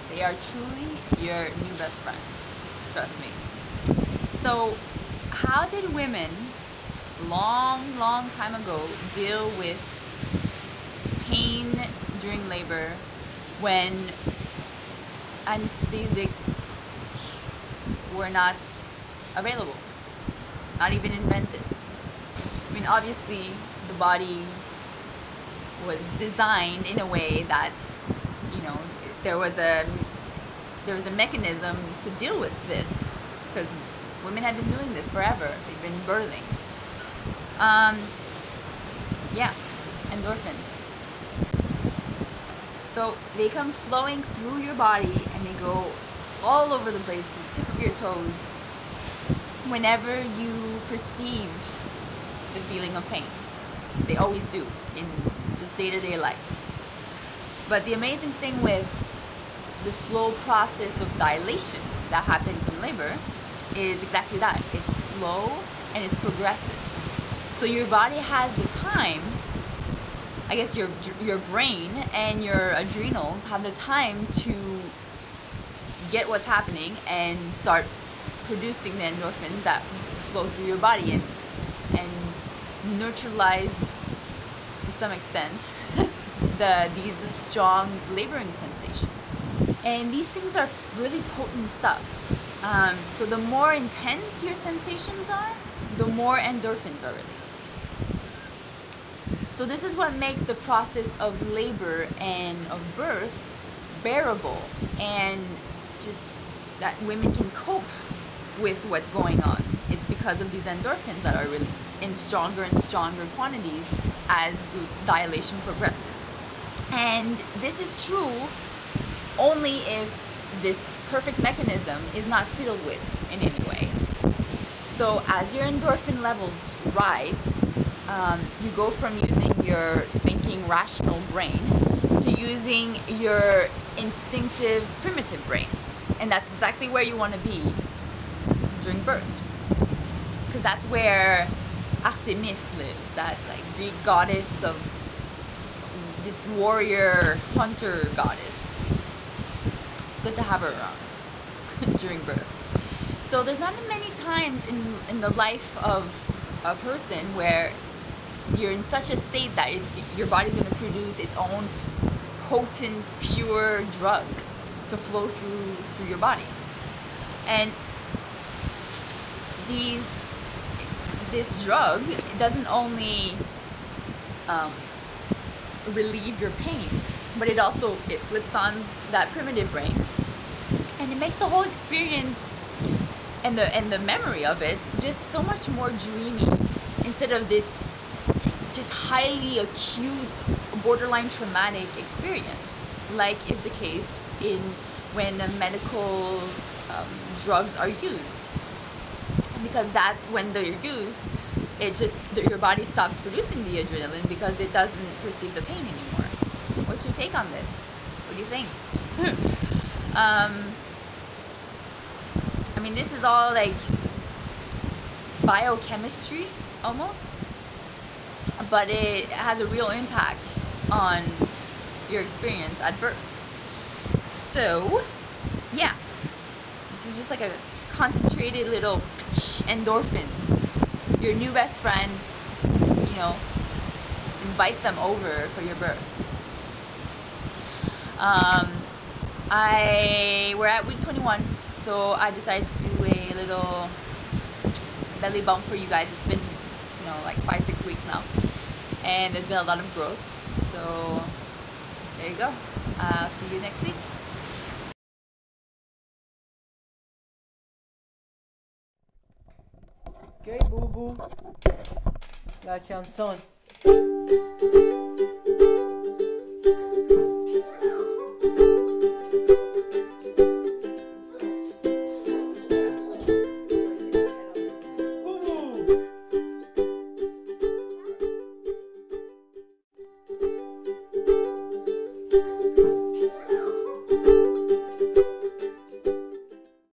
They are truly your new best friend. Trust me. So, how did women long time ago deal with pain during labor when anesthesics were not available, not even invented? I mean, obviously, the body was designed in a way that, you know, there was a mechanism to deal with this, because women had been doing this forever. They've been birthing. Yeah, endorphins. So they come flowing through your body and they go all over the place, to the tip of your toes, whenever you perceive the feeling of pain. They always do, in just day-to-day life. But the amazing thing with the slow process of dilation that happens in labor is exactly that. It's slow and it's progressive. So your body has the time, I guess your brain and your adrenals have the time to get what's happening and start producing the endorphins that flow through your body and neutralize, to some extent, these strong laboring sensations. And these things are really potent stuff. So the more intense your sensations are, the more endorphins are released. So this is what makes the process of labor and of birth bearable, and just that women can cope with what's going on. It's because of these endorphins that are released in stronger and stronger quantities as dilation progresses. And this is true only if this perfect mechanism is not fiddled with in any way. So as your endorphin levels rise, you go from using your thinking rational brain to using your instinctive primitive brain. And that's exactly where you want to be during birth. Because that's where Artemis lives, that like Greek goddess of this warrior hunter goddess. Good to have her around during birth. So there's not many times in the life of a person where you're in such a state that your body's going to produce its own potent, pure drug to flow through your body. And this drug doesn't only relieve your pain, but it flips on that primitive brain, and it makes the whole experience and the memory of it just so much more dreamy, instead of this just highly acute, borderline traumatic experience, like is the case when medical drugs are used. Because that, when they're used, your body stops producing the adrenaline because it doesn't perceive the pain anymore. What's your take on this? What do you think? I mean, this is all like biochemistry almost, but it has a real impact on your experience at birth. So, yeah, this is just like a concentrated little endorphin. Your new best friend, invite them over for your birth. We're at week 21, so I decided to do a little belly bump for you guys. It's been, like 5-6 weeks now, and there's been a lot of growth. So there you go. See you next week. Ok, Boubou, la chanson.